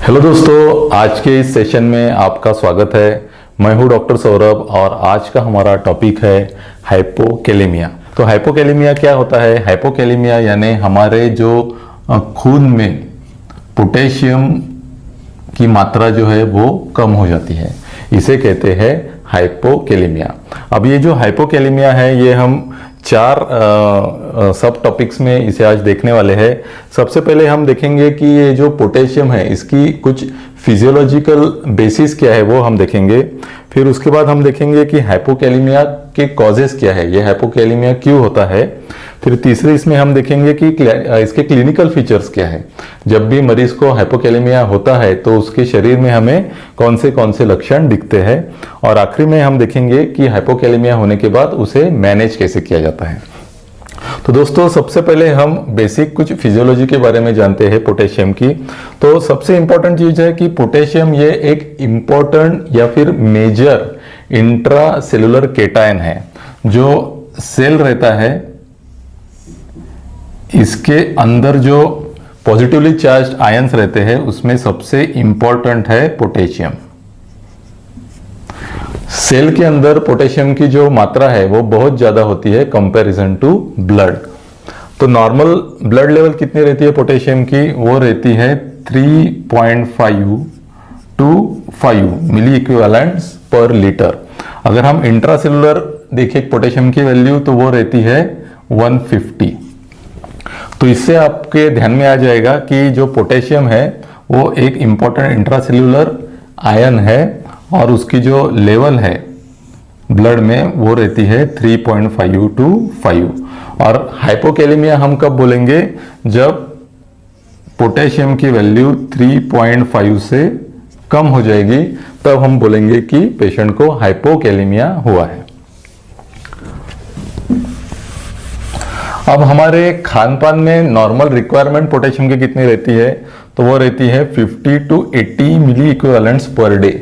Hello दोस्तों, आज के इस सेशन में आपका स्वागत है। मैं हूं डॉक्टर सौरभ और आज का हमारा टॉपिक है हाइपोकैलेमिया। तो हाइपोकैलेमिया क्या होता है? हाइपोकैलेमिया यानी हमारे जो खून में पोटेशियम की मात्रा जो है वो कम हो जाती है, इसे कहते हैं हाइपोकैलेमिया। अब ये जो हाइपोकैलेमिया है ये हम चार सब टॉपिक्स में इसे आज देखने वाले हैं। सबसे पहले हम देखेंगे कि ये जो पोटेशियम है इसकी कुछ फिजियोलॉजिकल बेसिस क्या है वो हम देखेंगे। फिर उसके बाद हम देखेंगे कि हाइपोकैलेमिया के कॉजेस क्या है, ये हाइपोकैलेमिया क्यों होता है। फिर तीसरे इसमें हम देखेंगे कि इसके क्लिनिकल फीचर्स क्या है। जब भी मरीज को हाइपोकैलेमिया होता है तो उसके शरीर में हमें कौन से लक्षण दिखते हैं। और आखिरी में हम देखेंगे कि हाइपोकैलेमिया होने के बाद उसे मैनेज कैसे किया जाता है। तो दोस्तों, सबसे पहले हम बेसिक कुछ फिजियोलॉजी के बारे में जानते हैं पोटेशियम की। तो सबसे इंपॉर्टेंट चीज है कि पोटेशियम ये एक इंपॉर्टेंट या फिर मेजर इंट्रा सेलुलर केटायन है। जो सेल रहता है इसके अंदर जो पॉजिटिवली चार्ज्ड आयंस रहते हैं उसमें सबसे इंपॉर्टेंट है पोटेशियम। सेल के अंदर पोटेशियम की जो मात्रा है वो बहुत ज्यादा होती है कंपैरिजन टू ब्लड। तो नॉर्मल ब्लड लेवल कितनी रहती है पोटेशियम की? वो रहती है 3.5 to 5 मिली इक्विवेलेंट्स पर लीटर। अगर हम इंट्रासेलुलर देखें पोटेशियम की वैल्यू तो वो रहती है 150। तो इससे आपके ध्यान में आ जाएगा कि जो पोटेशियम है वो एक इंपॉर्टेंट इंट्रासेल्यूलर आयन है और उसकी जो लेवल है ब्लड में वो रहती है 3.5 to 5। और हाइपोकैलेमिया हम कब बोलेंगे? जब पोटेशियम की वैल्यू 3.5 से कम हो जाएगी तब हम बोलेंगे कि पेशेंट को हाइपोकैलेमिया हुआ है। अब हमारे खान पान में नॉर्मल रिक्वायरमेंट पोटेशियम की कितनी रहती है? तो वो रहती है 50 to 80 milliequivalents per day.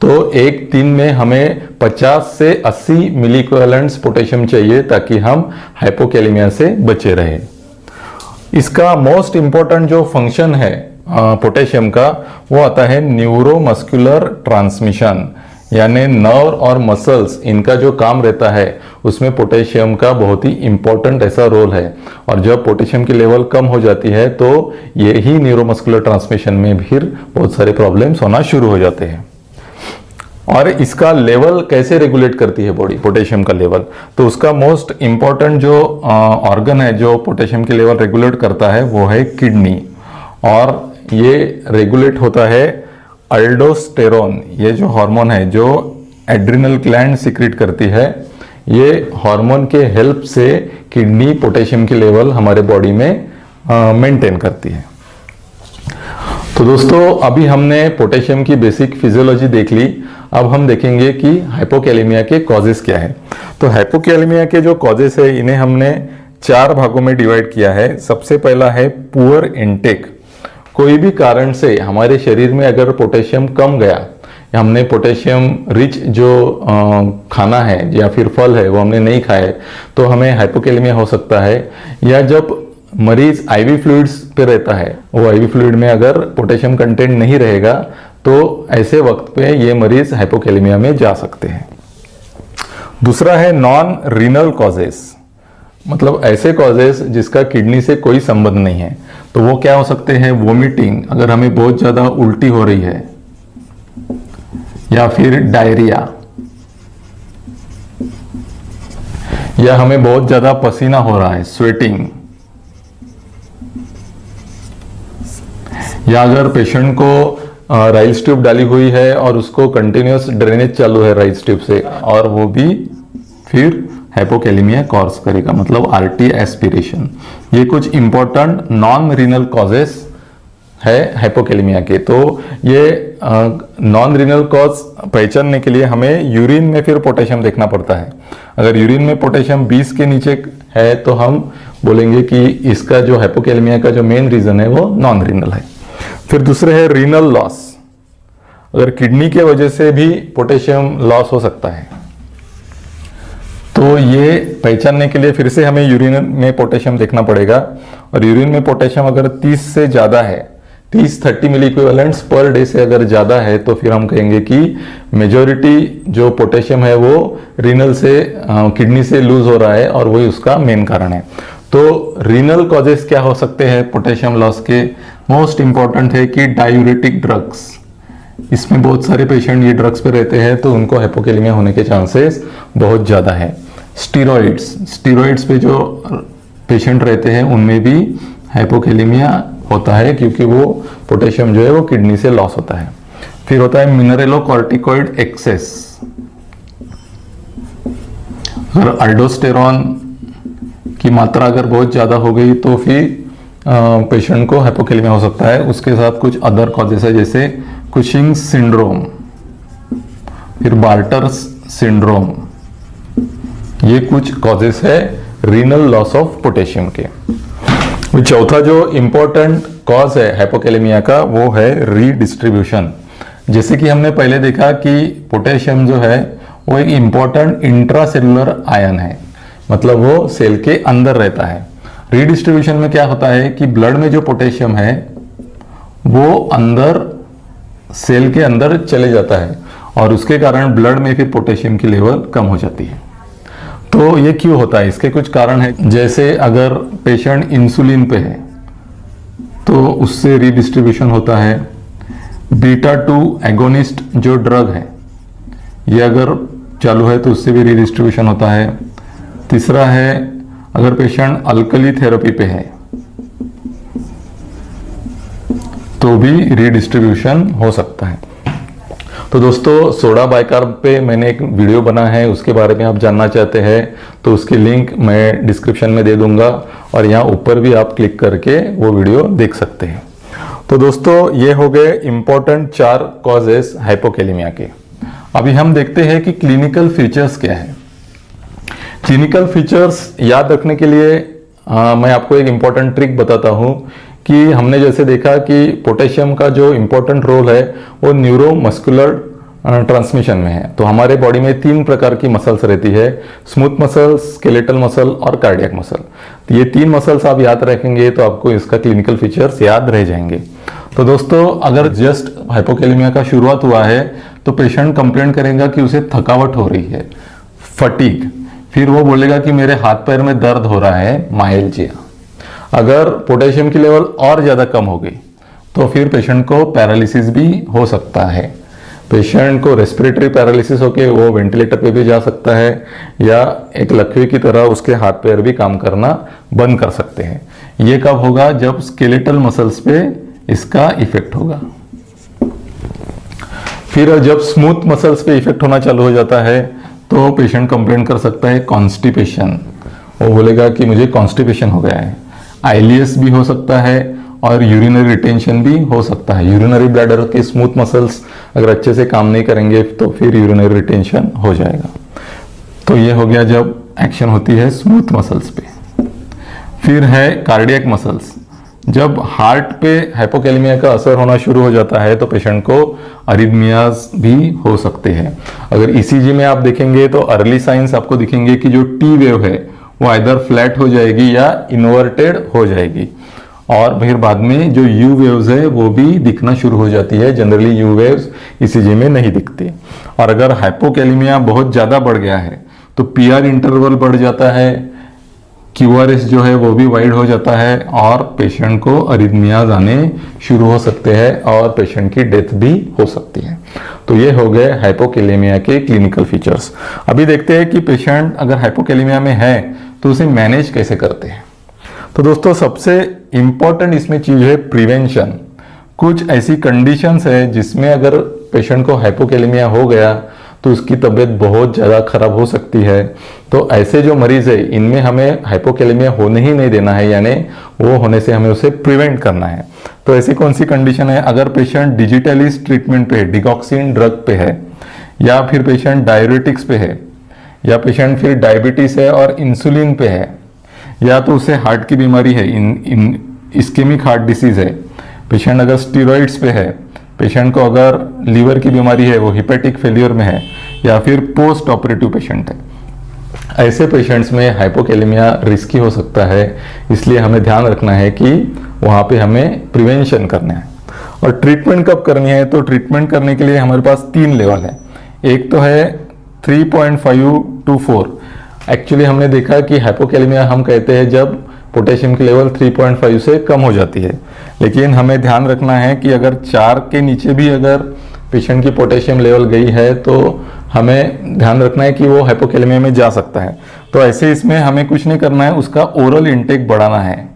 तो एक दिन में हमें 50 से 80 मिली इक्विवेलेंट्स पोटेशियम चाहिए ताकि हम हाइपोकैलेमिया से बचे रहें। इसका मोस्ट इंपॉर्टेंट जो फंक्शन है पोटेशियम का वो आता है न्यूरोमस्कुलर ट्रांसमिशन, यानी नर्व और मसल्स इनका जो काम रहता है उसमें पोटेशियम का बहुत ही इंपॉर्टेंट ऐसा रोल है। और जब पोटेशियम की लेवल कम हो जाती है तो यही न्यूरोमस्कुलर ट्रांसमिशन में भी बहुत सारे प्रॉब्लम्स होना शुरू हो जाते हैं। और इसका लेवल कैसे रेगुलेट करती है बॉडी पोटेशियम का लेवल? तो उसका मोस्ट इंपॉर्टेंट जो ऑर्गन है जो पोटेशियम की लेवल रेगुलेट करता है वो है किडनी। और ये रेगुलेट होता है अल्डोस्टेरोन, ये जो हार्मोन है जो एड्रिनल ग्लैंड सीक्रेट करती है। ये हार्मोन के हेल्प से किडनी पोटेशियम की लेवल हमारे बॉडी में मेंटेन करती है। तो दोस्तों, अभी हमने पोटेशियम की बेसिक फिजियोलॉजी देख ली। अब हम देखेंगे कि हाइपोकैलेमिया के कॉजेस क्या है। तो हाइपोकैलेमिया के जो कॉजेस है इन्हें हमने 4 भागों में डिवाइड किया है। सबसे पहला है पुअर इनटेक। कोई भी कारण से हमारे शरीर में अगर पोटेशियम कम गया, हमने पोटेशियम रिच जो खाना है या फिर फल है वो हमने नहीं खाए तो हमें हाइपोकैलेमिया हो सकता है। या जब मरीज आईवी फ्लूइड्स पे रहता है, वो आईवी फ्लूइड में अगर पोटेशियम कंटेंट नहीं रहेगा तो ऐसे वक्त पे ये मरीज हाइपोकैलेमिया में जा सकते हैं। दूसरा है नॉन रीनल कॉजेस, मतलब ऐसे कॉजेस जिसका किडनी से कोई संबंध नहीं है। तो वो क्या हो सकते हैं? वोमिटिंग, अगर हमें बहुत ज्यादा उल्टी हो रही है, या फिर डायरिया, या हमें बहुत ज्यादा पसीना हो रहा है, स्वेटिंग, या अगर पेशेंट को राइल्स ट्यूब डाली हुई है और उसको कंटिन्यूअस ड्रेनेज चालू है राइल्स ट्यूब से और वो भी फिर हाइपोकैलेमिया कॉज करेगा, मतलब आरटी एस्पिरेशन। ये कुछ इंपॉर्टेंट नॉन रीनल कॉजेस है हाइपोकैलेमिया के। तो ये नॉन रीनल कॉज पहचानने के लिए हमें यूरिन में फिर पोटेशियम देखना पड़ता है। अगर यूरिन में पोटेशियम 20 के नीचे है तो हम बोलेंगे कि इसका जो हाइपोकैलेमिया का जो मेन रीजन है वो नॉन रीनल है। फिर दूसरे है रीनल लॉस, अगर किडनी के वजह से भी पोटेशियम लॉस हो सकता है। तो ये पहचानने के लिए फिर से हमें यूरिन में पोटेशियम देखना पड़ेगा। और यूरिन में पोटेशियम अगर 30 से ज़्यादा है, 30-30 मिली इक्विवेलेंट्स पर डे से अगर ज़्यादा है तो फिर हम कहेंगे कि मेजॉरिटी जो पोटेशियम है वो रीनल से किडनी से लूज हो रहा है और वही उसका मेन कारण है। तो रीनल कॉजेस क्या हो सकते हैं पोटेशियम लॉस के? मोस्ट इंपॉर्टेंट है कि डायूरेटिक ड्रग्स, इसमें बहुत सारे पेशेंट ये ड्रग्स पे रहते हैं तो उनको हाइपोकैलेमिया होने के चांसेस बहुत ज़्यादा है। स्टीरॉइड्स पे जो पेशेंट रहते हैं उनमें भी हाइपोकैलेमिया होता है क्योंकि वो पोटेशियम जो है वो किडनी से लॉस होता है। फिर होता है मिनरेलोकॉर्टिकॉइड एक्सेस, अगर अल्डोस्टेरॉन की मात्रा अगर बहुत ज़्यादा हो गई तो फिर पेशेंट को हाइपोकैलेमिया हो सकता है। उसके साथ कुछ अदर कॉजेस है जैसे कुशिंग्स सिंड्रोम, फिर बार्टर्स सिंड्रोम, ये कुछ कॉजेस है रीनल लॉस ऑफ पोटेशियम के। चौथा जो इंपॉर्टेंट कॉज है हाइपोकैलेमिया का वो है रीडिस्ट्रीब्यूशन। जैसे कि हमने पहले देखा कि पोटेशियम जो है वो एक इंपॉर्टेंट इंट्रासेलुलर आयन है, मतलब वो सेल के अंदर रहता है। रीडिस्ट्रीब्यूशन में क्या होता है कि ब्लड में जो पोटेशियम है वो अंदर सेल के अंदर चले जाता है और उसके कारण ब्लड में फिर पोटेशियम की लेवल कम हो जाती है। तो ये क्यों होता है? इसके कुछ कारण है, जैसे अगर पेशेंट इंसुलिन पे है तो उससे रीडिस्ट्रीब्यूशन होता है। बीटा 2 एगोनिस्ट जो ड्रग है ये अगर चालू है तो उससे भी रीडिस्ट्रीब्यूशन होता है। तीसरा है अगर पेशेंट अल्कली थेरेपी पे है तो भी रीडिस्ट्रीब्यूशन हो सकता है। तो दोस्तों सोडा बाइकार्ब पे मैंने एक वीडियो बना है, उसके बारे में आप जानना चाहते हैं तो उसकी लिंक मैं डिस्क्रिप्शन में दे दूंगा और यहाँ ऊपर भी आप क्लिक करके वो वीडियो देख सकते हैं। तो दोस्तों ये हो गए इंपॉर्टेंट 4 कॉजेस हाइपोकैलेमिया के। अभी हम देखते हैं कि क्लिनिकल फीचर्स क्या है। क्लिनिकल फीचर्स याद रखने के लिए मैं आपको एक इंपॉर्टेंट ट्रिक बताता हूं कि हमने जैसे देखा कि पोटेशियम का जो इंपॉर्टेंट रोल है वो न्यूरोमस्कुलर ट्रांसमिशन में है। तो हमारे बॉडी में 3 प्रकार की मसल्स रहती है, स्मूथ मसल, स्केलेटल मसल और कार्डियक मसल। तो ये 3 मसल्स आप याद रखेंगे तो आपको इसका क्लिनिकल फीचर्स याद रह जाएंगे। तो दोस्तों अगर जस्ट हाइपोकैलेमिया का शुरुआत हुआ है तो पेशेंट कंप्लेंट करेगा कि उसे थकावट हो रही है, फटीग, फिर वो बोलेगा कि मेरे हाथ पैर में दर्द हो रहा है, माइल्जिया। अगर पोटेशियम की लेवल और ज़्यादा कम हो गई तो फिर पेशेंट को पैरालिसिस भी हो सकता है। पेशेंट को रेस्पिरेटरी पैरालिसिस होके वो वेंटिलेटर पे भी जा सकता है या एक लकवे की तरह उसके हाथ पैर भी काम करना बंद कर सकते हैं। ये कब होगा? जब स्केलेटल मसल्स पे इसका इफेक्ट होगा। फिर जब स्मूथ मसल्स पे इफेक्ट होना चालू हो जाता है तो पेशेंट कंप्लेंट कर सकता है कॉन्स्टिपेशन, वो बोलेगा कि मुझे कॉन्स्टिपेशन हो गया है। आईलिएस भी हो सकता है और यूरिनरी रिटेंशन भी हो सकता है। यूरिनरी ब्लैडर के स्मूथ मसल्स अगर अच्छे से काम नहीं करेंगे तो फिर यूरिनरी रिटेंशन हो जाएगा। तो ये हो गया जब एक्शन होती है स्मूथ मसल्स पे। फिर है कार्डियक मसल्स। जब हार्ट पे हाइपोकैलेमिया का असर होना शुरू हो जाता है तो पेशेंट को अरिथमियाज भी हो सकते हैं। अगर ईसीजी में आप देखेंगे तो अर्ली साइंस आपको दिखेंगे कि जो टी वेव है वो आइदर फ्लैट हो जाएगी या इन्वर्टेड हो जाएगी और फिर बाद में जो यू वेव्स है वो भी दिखना शुरू हो जाती है। जनरली यू वेव्स ईसीजी में नहीं दिखती। और अगर हाइपोकैलेमिया बहुत ज़्यादा बढ़ गया है तो पीआर इंटरवल बढ़ जाता है, क्यूआरएस जो है वो भी वाइड हो जाता है और पेशेंट को अरिथमियाज आने शुरू हो सकते हैं और पेशेंट की डेथ भी हो सकती है। तो ये हो गए हाइपोकैलेमिया के क्लिनिकल फीचर्स। अभी देखते हैं कि पेशेंट अगर हाइपोकैलेमिया में है तो उसे मैनेज कैसे करते हैं। तो दोस्तों सबसे इंपॉर्टेंट इसमें चीज है प्रिवेंशन। कुछ ऐसी कंडीशंस है जिसमें अगर पेशेंट को हाइपोकैलेमिया हो गया तो उसकी तबीयत बहुत ज़्यादा खराब हो सकती है। तो ऐसे जो मरीज है इनमें हमें हाइपोकैलेमिया होने ही नहीं देना है, यानी वो होने से हमें उसे प्रिवेंट करना है। तो ऐसी कौन सी कंडीशन है? अगर पेशेंट डिजिटलिस ट्रीटमेंट पे है, डिगॉक्सिन ड्रग पे है, या फिर पेशेंट डायरेटिक्स पे है, या पेशेंट फिर डायबिटीज है और इंसुलिन पे है, या तो उसे हार्ट की बीमारी है, इस्केमिक हार्ट डिसीज है, पेशेंट अगर स्टीरॉइड्स पे है, पेशेंट को अगर लीवर की बीमारी है, वो हिपेटिक फेलियर में है, या फिर पोस्ट ऑपरेटिव पेशेंट है। ऐसे पेशेंट्स में हाइपोकैलेमिया रिस्की हो सकता है, इसलिए हमें ध्यान रखना है कि वहाँ पे हमें प्रिवेंशन करना है। और ट्रीटमेंट कब करनी है, तो ट्रीटमेंट करने के लिए हमारे पास 3 लेवल है। एक तो है 3.5 to 4। एक्चुअली हमने देखा कि हाइपोकैलेमिया हम कहते हैं जब पोटेशियम की लेवल 3.5 से कम हो जाती है, लेकिन हमें ध्यान रखना है कि अगर 4 के नीचे भी अगर पेशेंट की पोटेशियम लेवल गई है तो हमें ध्यान रखना है कि वो हाइपोकैलेमिया में जा सकता है। तो ऐसे इसमें हमें कुछ नहीं करना है, उसका ओरल इंटेक बढ़ाना है।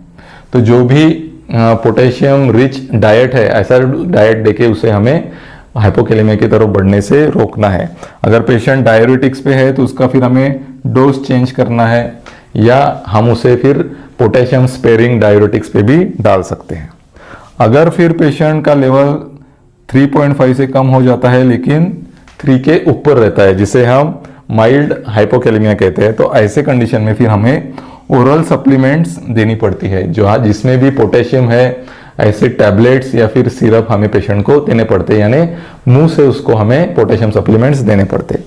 तो जो भी पोटेशियम रिच डाइट है, ऐसा डाइट देके उसे हमें हाइपोकैलेमिया की तरफ बढ़ने से रोकना है। अगर पेशेंट डाययूरेटिक्स पे है तो उसका फिर हमें डोज चेंज करना है, या हम उसे फिर पोटेशियम स्पेयरिंग डाययूरेटिक्स पे भी डाल सकते हैं। अगर फिर पेशेंट का लेवल 3.5 से कम हो जाता है लेकिन 3 के ऊपर रहता है, जिसे हम माइल्ड हाइपोकैलेमिया कहते हैं, तो ऐसे कंडीशन में फिर हमें ओरल सप्लीमेंट्स देनी पड़ती है, जो जिसमें भी पोटेशियम है। ऐसे टैबलेट्स या फिर सिरप हमें पेशेंट को देने पड़ते हैं, यानी मुंह से उसको हमें पोटेशियम सप्लीमेंट्स देने पड़ते हैं।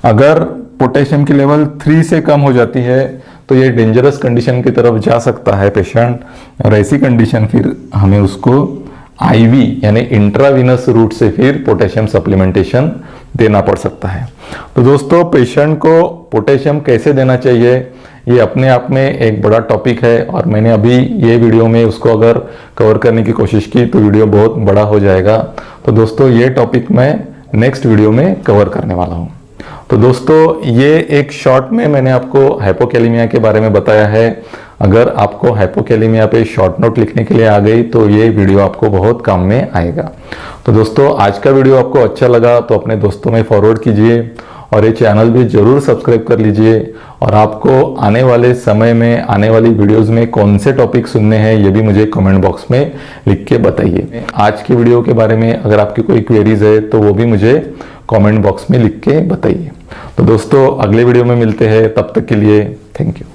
अगर पोटेशियम की लेवल 3 से कम हो जाती है तो ये डेंजरस कंडीशन की तरफ जा सकता है पेशेंट, और ऐसी कंडीशन फिर हमें उसको आईवी यानी इंट्रावीनस रूट से फिर पोटेशियम सप्लीमेंटेशन देना पड़ सकता है। तो दोस्तों, पेशेंट को पोटेशियम कैसे देना चाहिए ये अपने आप में एक बड़ा टॉपिक है, और मैंने अभी ये वीडियो में उसको अगर कवर करने की कोशिश की तो वीडियो बहुत बड़ा हो जाएगा। तो दोस्तों, ये टॉपिक मैं नेक्स्ट वीडियो में कवर करने वाला हूँ। तो दोस्तों, ये एक शॉर्ट में मैंने आपको हाइपोकैलेमिया के बारे में बताया है। अगर आपको हाइपोकैलेमिया पे शॉर्ट नोट लिखने के लिए आ गई तो ये वीडियो आपको बहुत काम में आएगा। तो दोस्तों, आज का वीडियो आपको अच्छा लगा तो अपने दोस्तों में फॉरवर्ड कीजिए, और ये चैनल भी जरूर सब्सक्राइब कर लीजिए। और आपको आने वाले समय में आने वाली वीडियोस में कौन से टॉपिक सुनने हैं ये भी मुझे कमेंट बॉक्स में लिख के बताइए। आज की वीडियो के बारे में अगर आपकी कोई क्वेरीज है तो वो भी मुझे कमेंट बॉक्स में लिख के बताइए। तो दोस्तों, अगले वीडियो में मिलते हैं, तब तक के लिए थैंक यू।